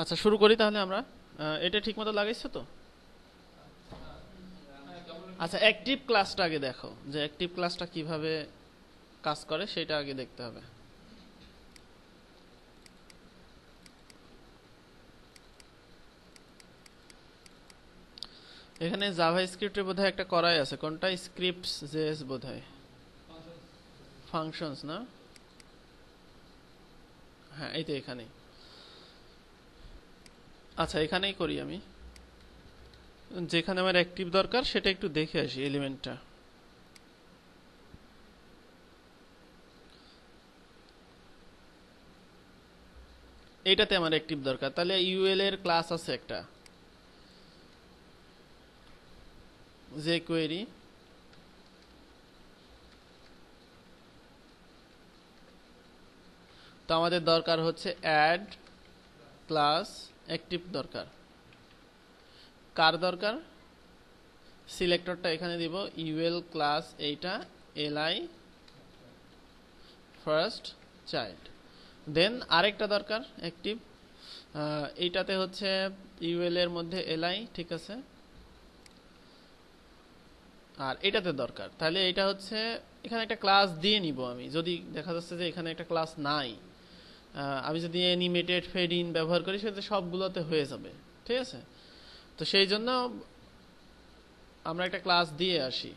আচ্ছা, শুরু করি তাহলে আমরা। এটা ঠিকমতো লাগাইছো তো? আচ্ছা, অ্যাক্টিভ ক্লাসটা আগে দেখো, যে অ্যাক্টিভ ক্লাসটা কিভাবে কাজ করে সেটা আগে দেখতে হবে। এখানে জাভাস্ক্রিপ্টে বোধহয় একটা করাই আছে, কোনটা? স্ক্রিপ্টস জেএস বোধহয়। ফাংশনস না? হ্যাঁ, এই তো এখানেই। আচ্ছা, এখানেই করি আমি। যেখানে আমার অ্যাক্টিভ দরকার সেটা একটু দেখে আসি, এলিমেন্টটা। এইটাতে আমার অ্যাক্টিভ দরকার, তাহলে ইউএল এর ক্লাস আছে একটা, যে কোয়েরি। তো আমাদের দরকার হচ্ছে অ্যাড ক্লাস অ্যাক্টিভ দরকার। কার দরকার? সিলেক্টরটা এখানে দিব, ইউএল ক্লাস এইটা, এলআই ফার্স্ট চাইল্ড। দেন আরেকটা দরকার অ্যাক্টিভ, এইটাতে হচ্ছে ইউএল এর মধ্যে এলআই, ঠিক আছে। আর এটাতে দরকার, তাহলে এটা হচ্ছে এখানে একটা ক্লাস দিয়ে নিব আমি, যদি দেখা যাচ্ছে যে এখানে একটা ক্লাস নাই। আমি যদি অ্যানিমেটেড ফেড ইন ব্যবহার করি সেটা সবগুলোতে হয়ে যাবে, ঠিক আছে। তো সেই জন্য আমরা একটা ক্লাস দিয়ে আসি।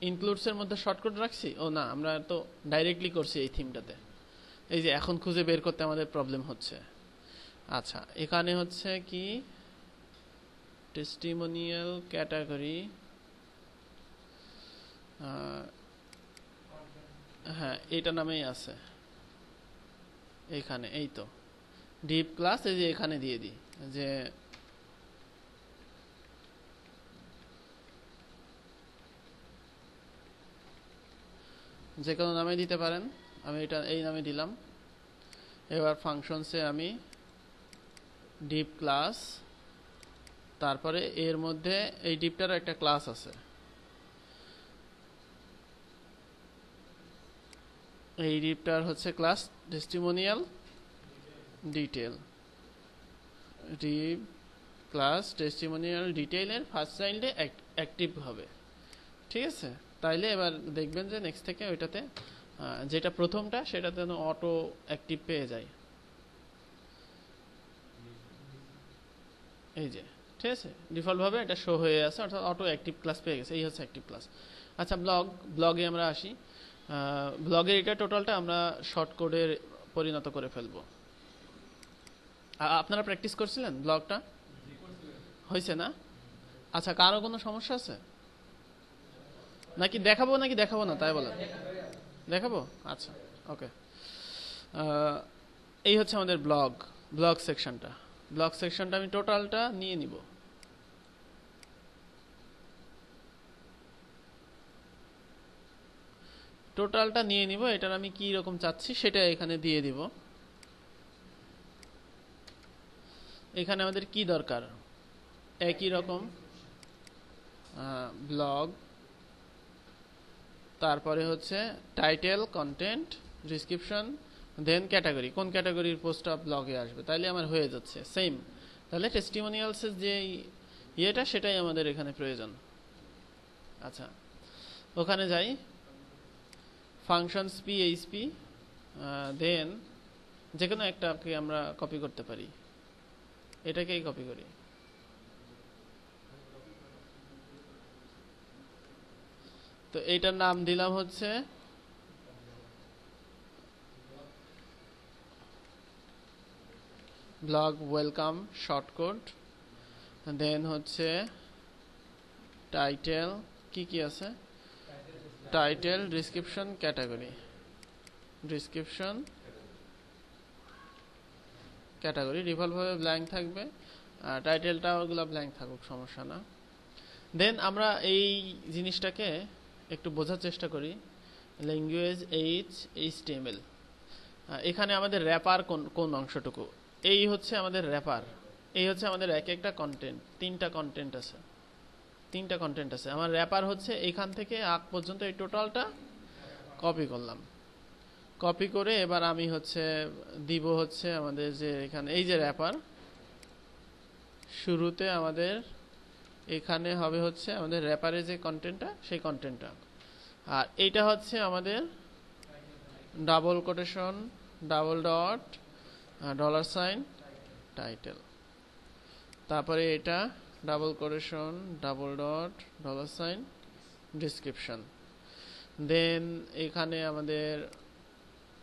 ইনক্লুডস এর মধ্যে শর্টকাট রাখছি, ও না, আমরা তো ডাইরেক্টলি করছি এই থিমটাতে। এই যে এখন খুঁজে বের করতে আমাদের প্রবলেম হচ্ছে। আচ্ছা, এখানে হচ্ছে কি টেস্টিমোনিয়াল ক্যাটাগরি, হ্যাঁ এইটা নামেই আছে এইখানে। এই তো ডিপ ক্লাস, এই যে এখানে দিয়ে দিই, যে যে কোনো নামে দিতে পারেন। আমি এটা এই নামে দিলাম। এবার ফাংশনসে আমি ডিপ ক্লাস, তারপরে এর মধ্যে এই ডিপটারও একটা ক্লাস আছে, এই ডিপটার হচ্ছে class testimonial detail. Deep class testimonial ডিটেইলের ফার্স্ট চাইল্ডে অ্যাক্টিভ হবে, ঠিক আছে। তাইলে এবার দেখবেন যে নেক্সট থেকে ওইটাতে যেটা প্রথমটা সেটাতে অটো অ্যাক্টিভ পেয়ে যায়, এই যে, ঠিক আছে। ডিফল্টভাবে এটা শো হয়ে আছে, অর্থাৎ অটো অ্যাক্টিভ ক্লাস পেয়ে গেছে। এই হচ্ছে অ্যাক্টিভ ক্লাস। আচ্ছা, ব্লগে আমরা আসি। ব্লগের এটা টোটালটা আমরা শর্ট কোডে পরিণত করে ফেলবো। আপনারা প্র্যাকটিস করছিলেন ব্লগটা? হয়েছে না? আচ্ছা, কারো কোনো সমস্যা আছে নাকি? দেখাবো নাকি দেখাবো না, তাই বলেন। দেখাবো, আচ্ছা, ওকে। এই হচ্ছে আমাদের ব্লগ সেকশনটা। ব্লগ সেকশনটা আমি টোটালটা নিয়ে নিব। টোটালটা নিয়ে নিব, এটার আমি কি রকম চাচ্ছি সেটা এখানে দিয়ে দিব। এখানে আমাদের কি দরকার? একই রকম ব্লগ, তারপরে হচ্ছে টাইটেল, কন্টেন্ট, ডিসক্রিপশন, দেন ক্যাটাগরি। কোন ক্যাটাগরির পোস্টটা ব্লগে আসবে, তাইলে আমার হয়ে যাচ্ছে সেম। তাহলে টেস্টিমোনিয়ালসের যে ইয়েটা সেটাই আমাদের এখানে প্রয়োজন। আচ্ছা, ওখানে যাই, ফাংশনস পিএইচপি, দেন যে কোনো একটাকে আমরা কপি করতে পারি, এটাকেই কপি করি। তো এইটার নাম দিলাম হচ্ছে ব্লগ ওয়েলকাম শর্টকাট। দেন হচ্ছে টাইটেল, কি কি আছে? Title, description, category. Description, category ডিফল্টভাবে ব্ল্যাঙ্ক থাকবে, টাইটেলটা ওগুলো ব্ল্যাঙ্ক থাকুক, সমস্যা না। দেন আমরা এই জিনিসটাকে একটু বোঝার চেষ্টা করি। ল্যাঙ্গুয়েজ HTML, এখানে আমাদের র্যাপার কোন অংশটুকু? এই হচ্ছে আমাদের র্যাপার। এই হচ্ছে আমাদের এক একটা কন্টেন্ট, তিনটা কন্টেন্ট আছে। আমার র্যাপার হচ্ছে এখান থেকে আগ পর্যন্ত এই টোটালটা কপি করলাম। কপি করে এবার আমি হচ্ছে দিব হচ্ছে আমাদের যে এখানে এই যে র্যাপার, শুরুতে আমাদের এখানে হবে হচ্ছে আমাদের র্যাপারে যে কন্টেন্টটা সেই কন্টেন্টটা, আর এইটা হচ্ছে আমাদের double quotation double dot dollar sign title, তারপরে এটা double quotation double dot dollar sign description. Then এখানে আমাদের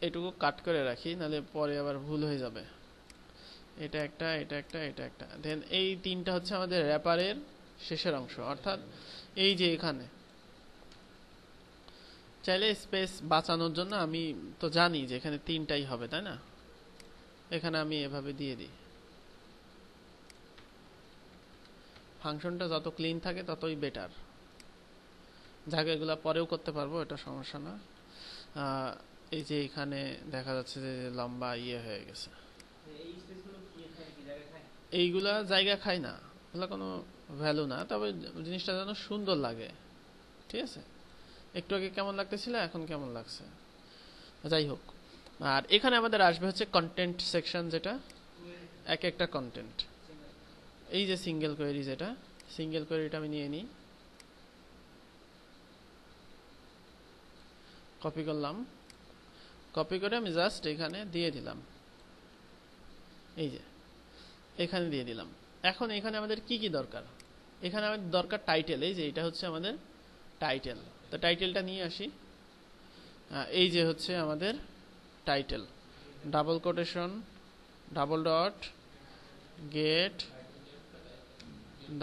এটুকু কাট করে রাখি, নাহলে পরে আবার ভুল হয়ে যাবে। এটা একটা, এটা একটা, এটা একটা। দেন এই তিনটা হচ্ছে আমাদের র্যাপারের শেষের অংশ, অর্থাৎ এই যে এখানে চাইলে স্পেস বাঁচানোর জন্য আমি তো জানি যে এখানে তিনটাই হবে, তাই না? এখানে আমি এভাবে দিয়ে দিই। ফাংশনটা যত ক্লিন থাকে ততই বেটার। জায়গাগুলো পরেও করতে পারবো, এটা সমস্যা না। এই যে এখানে দেখা যাচ্ছে যে লম্বা হয়ে গেছে, এইগুলা জায়গা খায় না, এগুলো কোনো ভ্যালু না, তবে জিনিসটা যেন সুন্দর লাগে। ঠিক আছে, একটু আগে কেমন লাগতেছিল, এখন কেমন লাগছে, যাই হোক। আর এখানে আমাদের আসবে হচ্ছে কন্টেন্ট সেকশন, যেটা এক একটা কন্টেন্ট। এই যে সিঙ্গেল কোয়েরি, যেটা সিঙ্গেল কোয়েরিটা আমি নিয়ে নিই, কপি করলাম, কপি করে আমি জাস্ট এখানে দিয়ে দিলাম, এই যে এখানে দিয়ে দিলাম। এখন এখানে আমাদের কি কি দরকার? এখানে আমাদের দরকার টাইটেল। এই যে এটা হচ্ছে আমাদের টাইটেল, তো টাইটেলটা নিয়ে আসি। এই যে হচ্ছে আমাদের title, double quotation double dot get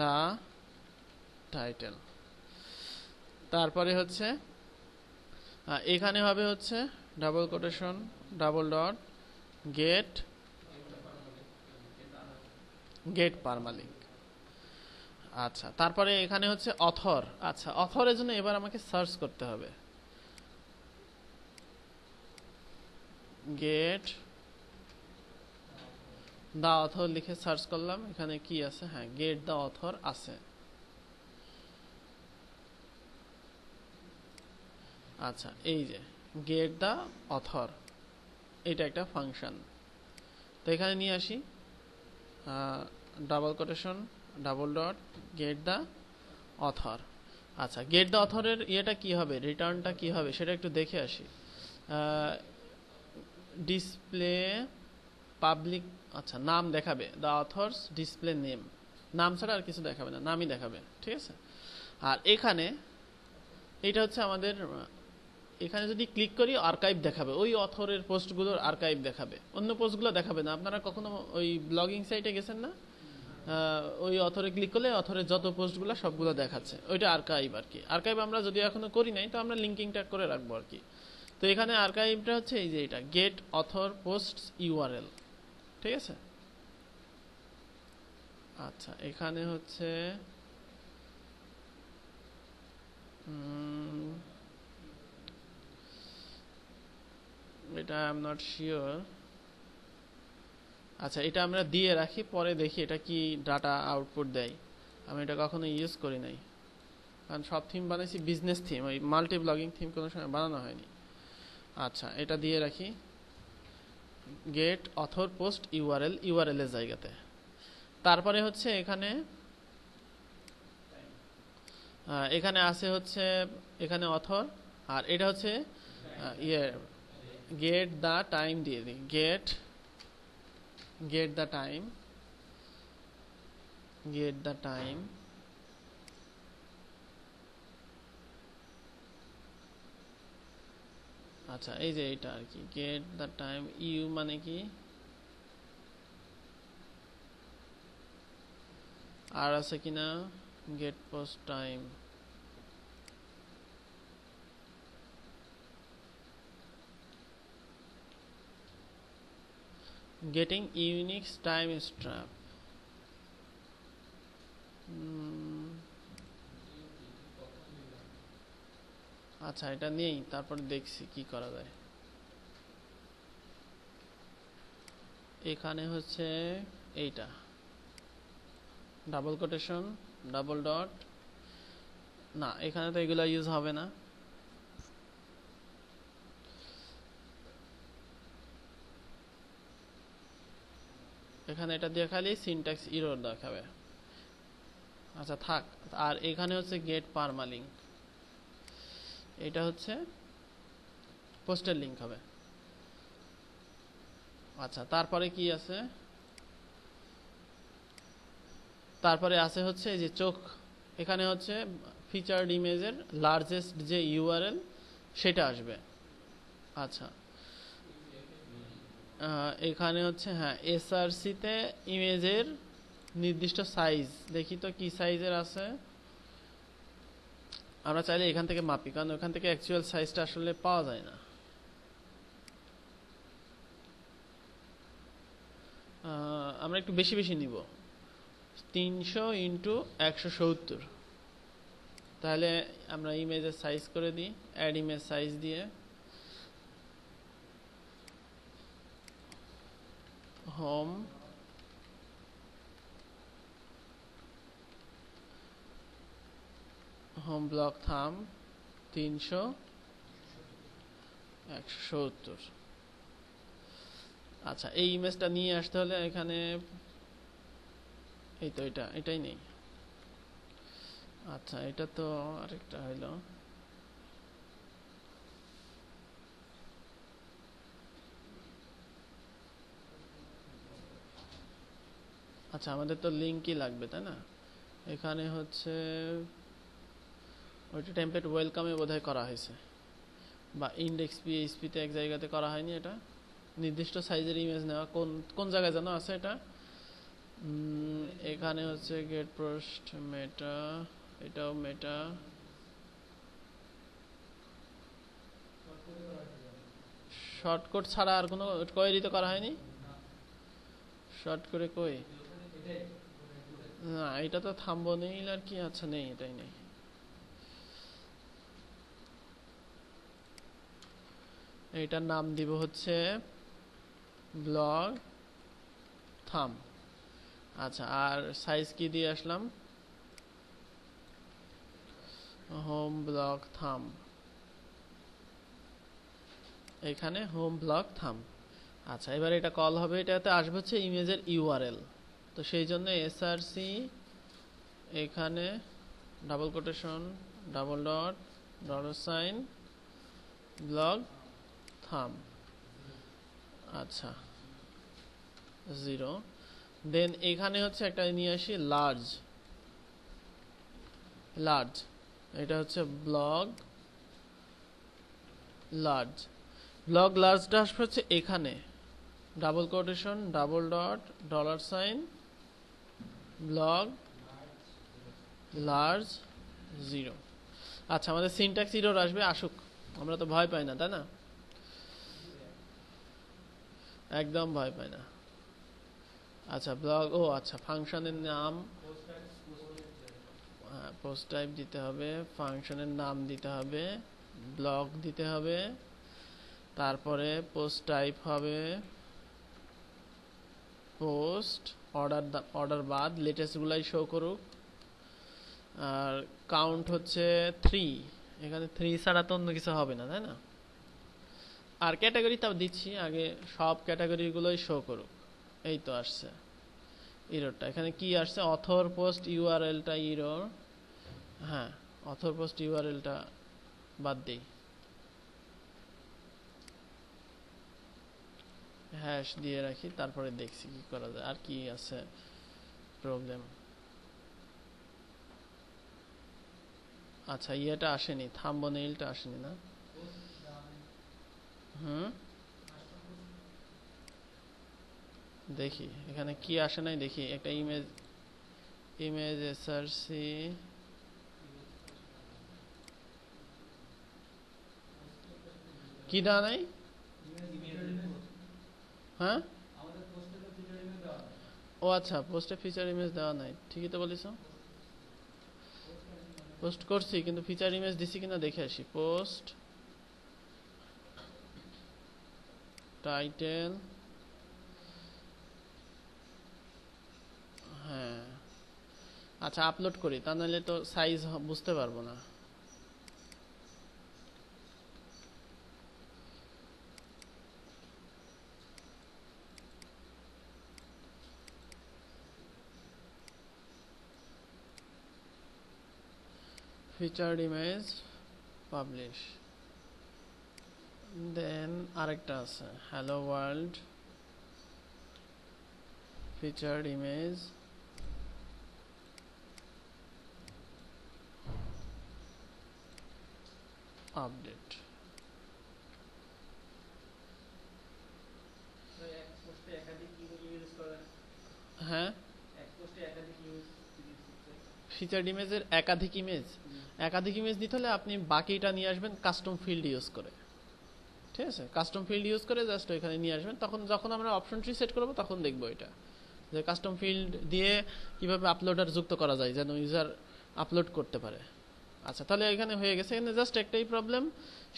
the title. তারপরে হচ্ছে এখানে হবে হচ্ছে double quotation double dot get get permalink. আচ্ছা, তারপরে এখানে হচ্ছে অথর। আচ্ছা, অথরের জন্য এবার আমাকে সার্চ করতে হবে, গেট দা অথর লিখে সার্চ করলাম, এখানে কি আছে? হ্যাঁ, গেট দা অথর আছে। আচ্ছা, এই যে গেট দা অথর, এটা একটা ফাংশন। তো এখানে নিয়ে আসি double quotation double dot get the author. আচ্ছা, গেট দা অথরের ইয়েটা কি হবে, রিটার্নটা কি হবে সেটা একটু দেখে আসি। ডিসপ্লে পাবলিক, আচ্ছা নাম দেখাবে, দা অথরস ডিসপ্লে নেম, নাম ছাড়া আর কিছু দেখাবে না, নামই দেখাবে। ঠিক আছে, আর এখানে এটা হচ্ছে আমাদের, এখানে যদি ক্লিক করি আর্কাইভ দেখাবে, ওই অথরের পোস্টগুলোর আর্কাইভ দেখাবে, অন্য পোস্টগুলো দেখাবে না। আপনারা কখনো ওই ব্লগিং সাইটে গেছেন না, ওই অথরে ক্লিক করলে অথরের যত পোস্টগুলো সবগুলো দেখাচ্ছে, ওইটা আর্কাইভ আর কি। আর্কাইভ আমরা যদি এখনো করি নাই, তো আমরা লিঙ্কিংটা করে রাখবো আর কি। তো এখানে আর্কাইভটা হচ্ছে এই যে এটা গেট অথর পোস্টস ইউআরএল। ঠিক আছে, আচ্ছা এখানে হচ্ছে এটা আই এম নট শিওর। আচ্ছা, এটা আমরা দিয়ে রাখি, পরে দেখি এটা কি ডাটা আউটপুট দেয়। আমি এটা কখনো ইউজ করি নাই, কারণ সব থিম বানাইছি বিজনেস থিম, ওই মাল্টি ব্লগিং থিম কোনো সময় বানানো হয়নি। আচ্ছা, এটা দিয়ে রাখি get author post URL, URL এর জায়গাতে। তারপরে হচ্ছে এখানে এখানে আছে হচ্ছে এখানে অথর, আর এটা হচ্ছে গেট দা টাইম দিয়ে দিই, get the time, get the time. আচ্ছা, এই যে এটা আর কি, গেট দা টাইম, ইউ মানে কি, আর আছে কিনা, get post time, getting Unix time stamp. আচ্ছা, এটা নেই, তারপর দেখছি কি করা যায়। এখানে হচ্ছে এইটা ডাবল কোটেশন ডাবল ডট, না এখানে তো এগুলা ইউজ হবে না। এখানে এটা দিয়ে খালি সিনট্যাক্স এরর দেখাবে। আচ্ছা থাক। আর এখানে হচ্ছে গেট পারমালিঙ্ক, এটা হচ্ছে পোস্টের লিঙ্ক হবে। আচ্ছা তারপরে কি আছে, তারপরে আছে হচ্ছে এই যে চোখ, এখানে হচ্ছে ফিচার্ড ইমেজের লার্জেস্ট যে ইউআরএল সেটা আসবে। আচ্ছা এখানে হচ্ছে হ্যাঁ এসআরসিতে ইমেজের নির্দিষ্ট সাইজ, দেখি তো কি সাইজের আছে। আমরা চাইলে এখান থেকে মাপি, কারণ ওখান থেকে অ্যাকচুয়াল সাইজটা আসলে পাওয়া যায় না। আমরা একটু বেশি বেশি নিব, 300 × 170। তাহলে আমরা ইমেজের সাইজ করে দিই, অ্যাড ইমেজ সাইজ দিয়ে হোম হোম ব্লক থাম 300 × 170। আচ্ছা এই ইমেজটা নিয়ে আসতে হলে এখানে এই তো এটাই নেই। আচ্ছা এটা তো আরেকটা হইলো, আচ্ছা আমাদের তো লিঙ্কই লাগবে তাই না। এখানে হচ্ছে ওইটা টেমপ্লেট ওয়েলকামে বোধহয় করা হয়েছে, বা ইন্ডেক্স পিএইচপিতে এক জায়গাতে করা হয়নি। এটা নির্দিষ্ট সাইজের ইমেজ নেওয়া কোন কোন জায়গায় যেন আছে এটা। এখানে হচ্ছে গেট পোস্ট মেটা, এটাও মেটা। শর্টকাট ছাড়া আর কোনো কোয়েরি তো করা হয়নি। শর্ট করে কই না, এটা তো থামবো নেই আর কি। আচ্ছা নেই, এটাই নেই। এটার নাম দিব হচ্ছে ব্লগ থাম। আচ্ছা আর সাইজ কি দিয়ে আসলাম, হোম ব্লক থাম, এখানে হোম ব্লক থাম। আচ্ছা এবার এটা কল হবে, এটাতে আসবে হচ্ছে ইমেজের ইউআরএল। তো সেই জন্য এসআরসি এখানে double quotation double dot $, blog থাম। আচ্ছা 0। দেন এখানে হচ্ছে একটা নিয়ে আসি লার্জ, এটা হচ্ছে ব্লগ লার্জটা আসবে হচ্ছে এখানে double quotation double dot $, blog large 0। আচ্ছা আমাদের সিনট্যাক্স এরর আসবে, আসুক, আমরা তো ভয় পাই না তাই না, একদম ভয় পাই না। আচ্ছা ব্লগ, ও আচ্ছা ফাংশনের নাম, হ্যাঁ পোস্ট টাইপ দিতে হবে, ফাংশনের নাম দিতে হবে, ব্লক দিতে হবে, তারপরে পোস্ট টাইপ হবে পোস্ট, অর্ডার বাদ লেটেস্ট গুলাই শো করুক, আর কাউন্ট হচ্ছে 3। এখানে 3 ছাড়া তো অন্য কিছু হবে না তাই না। আর ক্যাটাগরি তাও দিচ্ছি, আগে সব ক্যাটাগরি গুলোই শো করুক। এই তো আসছে ইররটা, এখানে কি আসছে, অথর পোস্ট ইউআরএলটা ইরর। হ্যাঁ অথর পোস্ট ইউআরএলটা বাদ দিই, হ্যাশ দিয়ে রাখি, তারপরে দেখছি কি করা যায়, আর কি আছে প্রবলেম। আচ্ছা ইয়েটা আসেনি, থাম্বনেইলটা আসেনি না। দেখি এখানে কি আসে নাই, দেখি একটা ইমেজ এসআরসি, কি দেওয়া নাই। হ্যাঁ ও আচ্ছা পোস্টে ফিচার ইমেজ দেওয়া নাই, ঠিকই তো বলিস। পোস্ট করছি কিন্তু ফিচার ইমেজ দিছি কিনা দেখে আসি। পোস্ট টাইটেল, হ্যাঁ আচ্ছা আপলোড করি, তা নাহলে তো সাইজ বুঝতে পারবো না। ফিচার্ড ইমেজ পাবলিশ, দেন আরেকটা আছে hello world featured image update. হ্যাঁ, ফিচার্ড ইমেজের একাধিক ইমেজ নিতে হলে আপনি বাকিটা নিয়ে আসবেন কাস্টম ফিল্ড ইউজ করে। ঠিক আছে, কাস্টম ফিল্ড ইউজ করে জাস্ট ওইখানে নিয়ে আসবেন। তখন যখন আমরা অপশন ট্রি সেট করবো তখন দেখবো এটা যে কাস্টম ফিল্ড দিয়ে কিভাবে আপলোডার যুক্ত করা যায় যেন ইউজার আপলোড করতে পারে। আচ্ছা, তাহলে এখানে হয়ে গেছে। এখানে জাস্ট একটাই প্রবলেম,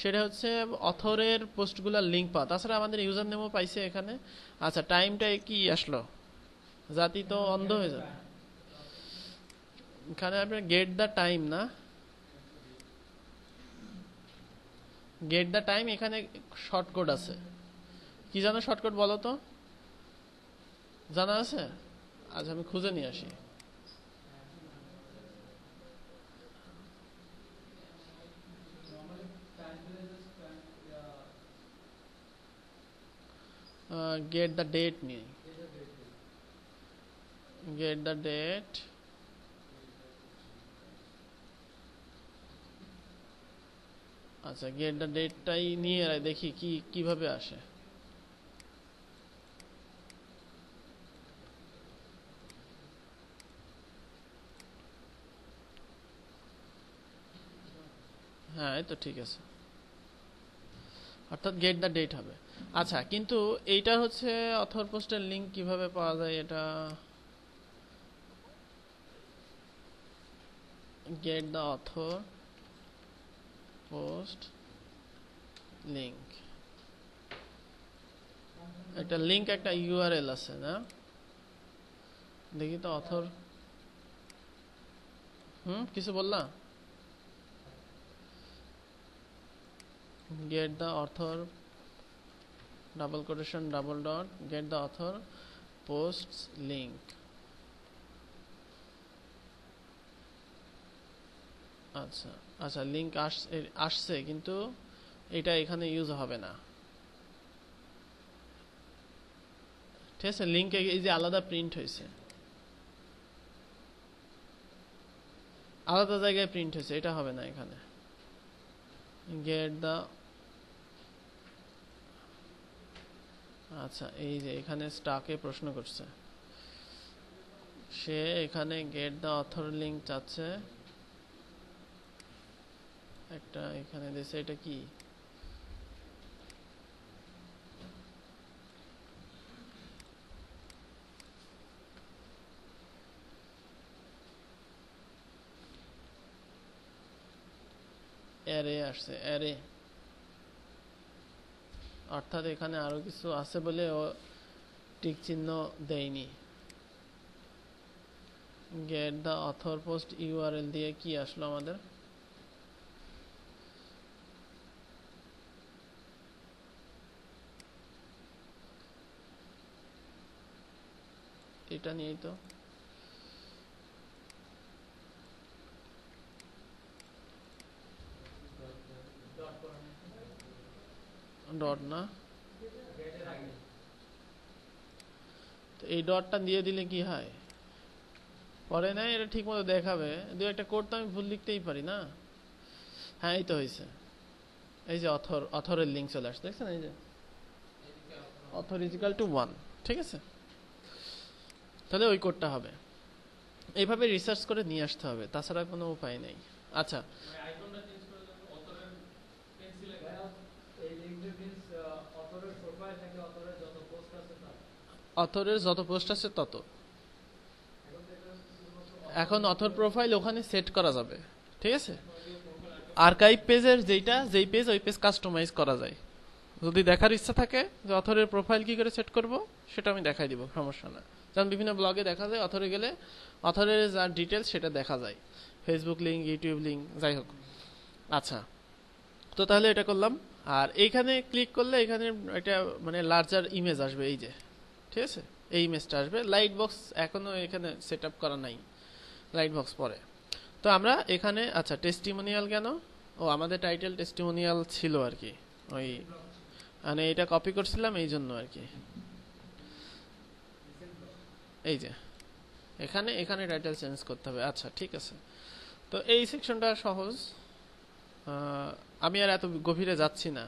সেটা হচ্ছে অথরের পোস্টগুলোর লিঙ্ক পাওয়া। তাছাড়া আমাদের ইউজার নেমও পাইছে এখানে। আচ্ছা, টাইমটাই কি আসলো, জাতি তো অন্ধ হয়ে যাবে। এখানে আপনার গেট দ্য টাইম না, গেট দ্য টাইম, এখানে শর্টকট আছে। কি জানো শর্টকট বলো তো, জানা আছে? আচ্ছা, আমি খুঁজে নিয়ে আসি। গেট দ্য ডেট নিয়ে, গেট দ্য ডেট। আচ্ছা, গেট দ্য ডেটটাই নিয়ে দেখি কি কিভাবে আসে। হ্যাঁ, এই তো ঠিক আছে, অর্থাৎ গেট দ্য ডেট হবে। আচ্ছা, কিন্তু এইটা হচ্ছে অথর পোস্টের লিঙ্ক কিভাবে পাওয়া যায়, এটা get the author post link, একটা লিঙ্ক, একটা ইউআরএল আছে না, দেখি তো অথর। কিছু বললা? get the author double quotation double dot get the author posts link। আচ্ছা আচ্ছা, লিংক আসছে কিন্তু এটা এখানে ইউজ হবে না। ঠিক আছে, লিংক এই যে আলাদা প্রিন্ট হয়েছে, আলাদা জায়গায় প্রিন্ট হয়েছে, এটা হবে না এখানে। গেট দা, আচ্ছা এই যে এখানে স্টাকে প্রশ্ন করছে সে, এখানে গেট দা অথর লিংক চাচ্ছে একটা, এখানে দিয়েছে, এটা কি? অ্যারে আসছে, অ্যারে, অর্থাৎ এখানে আরো কিছু আছে বলে ও টিক চিহ্ন দেয়নি। Get the author post URL দিয়ে কি আসলো আমাদের? এটা নিয়েই তো ডট না, তো এই ডটটা দিয়ে দিলে কি হয়? পরে না, এটা ঠিক মতো দেখাবে। দু একটা কোড তো আমি ভুল লিখতেই পারি না। হ্যাঁ, এই তো হয়েছে, এই যে অথরের লিঙ্ক চলে আসছে, দেখছেন? এই যে অথর ইজ ইকুয়াল টু 1। ঠিক আছে, তাহলে ওই কোডটা হবে। এইভাবে রিসার্চ করে নিয়ে আসতে হবে, তাছাড়া কোনো উপায় নেই। আচ্ছা, অথরের যত পোস্ট আছে তত। এখন অথর প্রোফাইল ওখানে সেট করা যাবে। ঠিক আছে, আর্কাইভ পেজের যেই পেজ, ওই পেজ কাস্টমাইজ করা যায়। যদি দেখার ইচ্ছা থাকে যে অথরের প্রোফাইল কি করে সেট করব, সেটা আমি দেখাই দিব, সমস্যা না। যেমন বিভিন্ন ব্লগে দেখা যায়, অথরে গেলে অথরের যা ডিটেলস সেটা দেখা যায়, ফেসবুক লিঙ্ক, ইউটিউব লিঙ্ক, যাই হোক। আচ্ছা, তো তাহলে এটা করলাম। আর এইখানে ক্লিক করলে এখানে একটা মানে লার্জার ইমেজ আসবে, এই যে, ঠিক আছে, এই ইমেজটা আসবে। লাইট বক্স এখনো এখানে সেট আপ করা নাই, লাইট বক্স পরে। তো আমরা এখানে আচ্ছা টেস্টিমোনিয়াল কেন, ও আমাদের টাইটেল টেস্টিমোনিয়াল ছিল আর কি, ওই মানে এটা কপি করছিলাম এই জন্য আর কি। এই যে এখানে এখানে টাইটেল চেঞ্জ করতে হবে। আচ্ছা ঠিক আছে, তো এই সেকশনটা সহজ, আমি আর এত গভীরে যাচ্ছি না।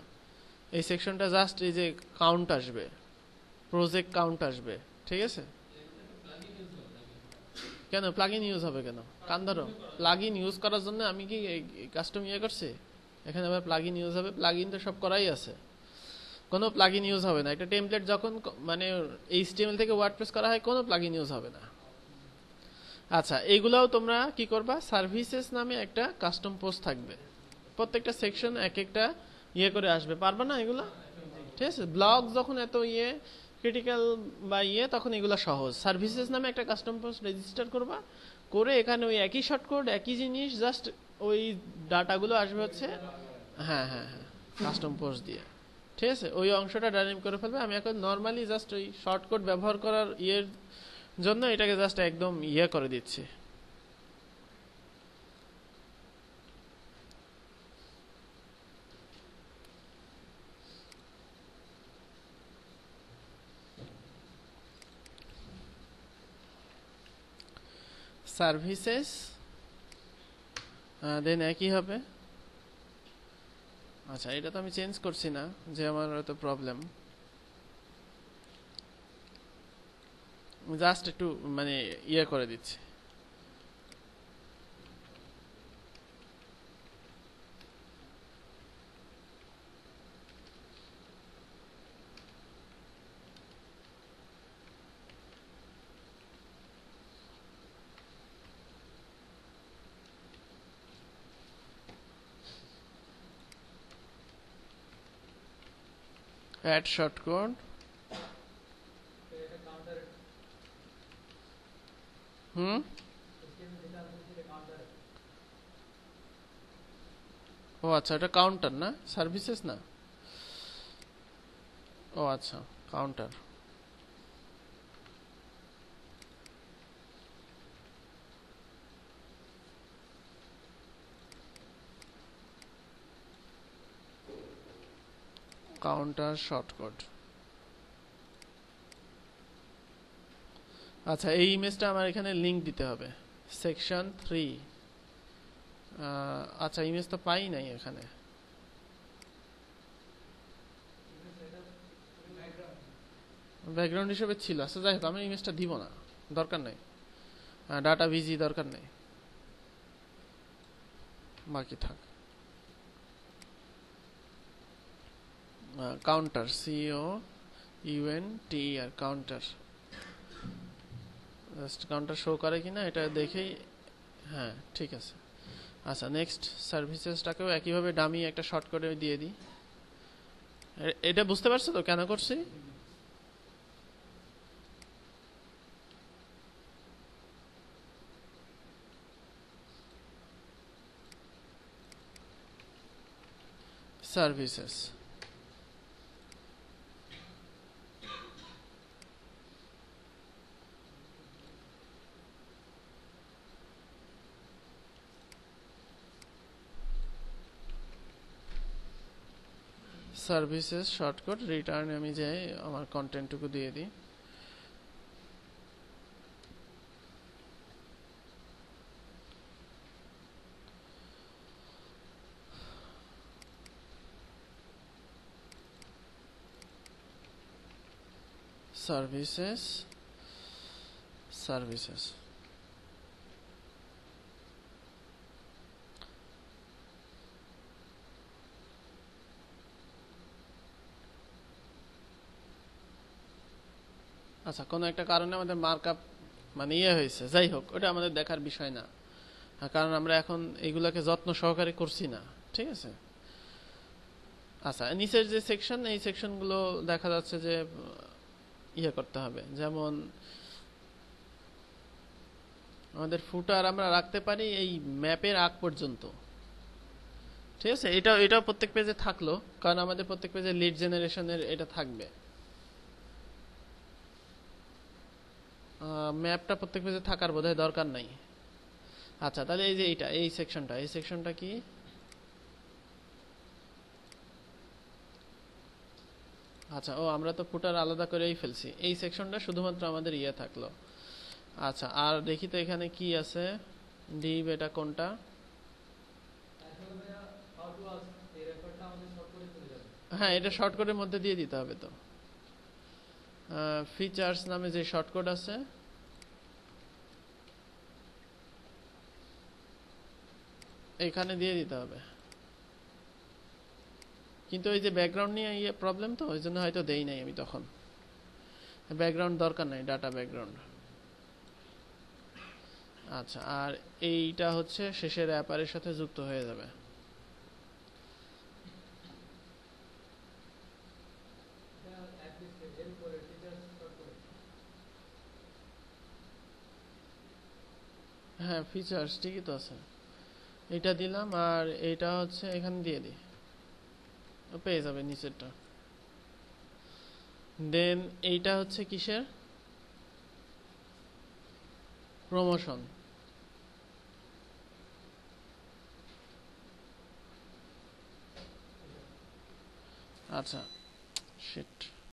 এই সেকশনটা জাস্ট এই যে কাউন্ট আসবে, প্রজেক্ট কাউন্ট আসবে, ঠিক আছে। কেন প্লাগইন ইউজ হবে কেন, কান ধরো, প্লাগইন ইউজ করার জন্য আমি কি কাস্টম করছি, এখানে আবার প্লাগইন ইউজ হবে? প্লাগইন তো সব করাই আছে, কোনো প্লাগইন ইউজ হবে না। একটা টেমপ্লেট যখন মানে এইচটিএমএল থেকে ওয়ার্ডপ্রেস করা হয়, কোনো প্লাগইন ইউজ হবে না। আচ্ছা এইগুলাও তোমরা কি করবা, সার্ভিসেস নামে একটা কাস্টম পোস্ট থাকবে, প্রত্যেকটা সেকশন এক একটা করে আসবে, পারবা না এগুলা? ঠিক আছে, ব্লগ যখন এত ক্রিটিক্যাল বা তখন এগুলো সহজ। সার্ভিসেস নামে একটা কাস্টম পোস্ট রেজিস্টার করবা, করে এখানে ওই একই শর্টকোড একই জিনিস, জাস্ট ওই ডাটাগুলো আসবে হচ্ছে হ্যাঁ হ্যাঁ হ্যাঁ কাস্টম পোস্ট দিয়ে, ঠিক আছে। ওই অংশটা ডাইনামিক করে ফেলবে। আমি এখন নর্মালি জাস্ট ওই শর্টকট ব্যবহার করার জন্য এটাকে জাস্ট একদম করে দিচ্ছি। সার্ভিসেস দেন একই হবে। আচ্ছা এটা তো আমি চেঞ্জ করছি না, যে আমার তো প্রবলেম, জাস্ট একটু মানে করে দিচ্ছি। অ্যাড শর্টকট, হুম ও আচ্ছা এটা কাউন্টার না, সার্ভিসেস না। ও আচ্ছা কাউন্টার, কাউন্টার শর্টকট। আচ্ছা এই ইমেজটা আমার এখানে লিংক দিতে হবে, সেকশন 3। আচ্ছা ইমেজ তো পাই নাই এখানে, ব্যাকগ্রাউন্ড হিসেবে ছিল। আচ্ছা যাই হোক, আমি ইমেজটা দিব না, দরকার নেই, ডাটা ভিজি দরকার নেই, বাকি থাক। কাউন্টার, সিও ইউএন টি আর কাউন্টার, জাস্ট কাউন্টার শো করে কিনা এটা দেখেই, হ্যাঁ ঠিক আছে। আচ্ছা নেক্সট সার্ভিসেসটাকেও একইভাবে ডামি একটা শর্ট করে দিয়ে দিই। এটা বুঝতে পারছো তো কেন করছি? সার্ভিসেস, সার্ভিসেস শর্টকাট রিটার্ন, আমি যাই আমার কন্টেন্টটুকু দিয়ে দিই। সার্ভিসেস সার্ভিসেস আচ্ছা কোনো একটা কারণে আমাদের মার্কআপ মানে হয়েছে, যাই হোক ওটা আমাদের দেখার বিষয় না, কারণ আমরা এখন এইগুলাকে যত্ন সহকারে করছি না, ঠিক আছে। আচ্ছা নিচের যে সেকশন, এই সেকশনগুলো দেখা যাচ্ছে যে করতে হবে, যেমন আমাদের ফুটার আমরা রাখতে পারি এই ম্যাপের আগ পর্যন্ত, ঠিক আছে। এটা প্রত্যেক পেজে থাকলো, কারণ আমাদের প্রত্যেক পেজে লিড জেনারেশনের এটা থাকবে। ম্যাপটা প্রত্যেক পেজে থাকার বোধহয় দরকার নাই। আচ্ছা, তাহলে এই যে এই সেকশনটা কি? আচ্ছা, ও আমরা তো ফুটার আলাদা করেই ফেলছি, এই সেকশনটা শুধুমাত্র আমাদের ইয়ে থাকলো। আচ্ছা, আর দেখি তো এখানে কি আছে। ডিভ এটা কোনটা? হ্যাঁ, এটা শর্টকাটের মধ্যে দিয়ে দিতে হবে তো। ফিচার্স নামে যে শর্টকাট আছে, এখানে দিয়ে দিতে হবে। কিন্তু ওই যে ব্যাকগ্রাউন্ড নিয়ে ইয়ে প্রবলেম, তো ওই জন্য হয়তো দেই নাই আমি তখন। ব্যাকগ্রাউন্ড দরকার নাই, ডাটা ব্যাকগ্রাউন্ড। আচ্ছা, আর এইটা হচ্ছে শেষের অ্যাপারের সাথে যুক্ত হয়ে যাবে। হ্যাঁ, ফিচার্স ঠিকই তো আছে, এটা দিলাম, আর এইটা হচ্ছে এখানে দিয়ে দিই, পেয়ে যাবে নিচেরটা। দেন এইটা হচ্ছে কিসের? প্রমোশন। আচ্ছা, শিট।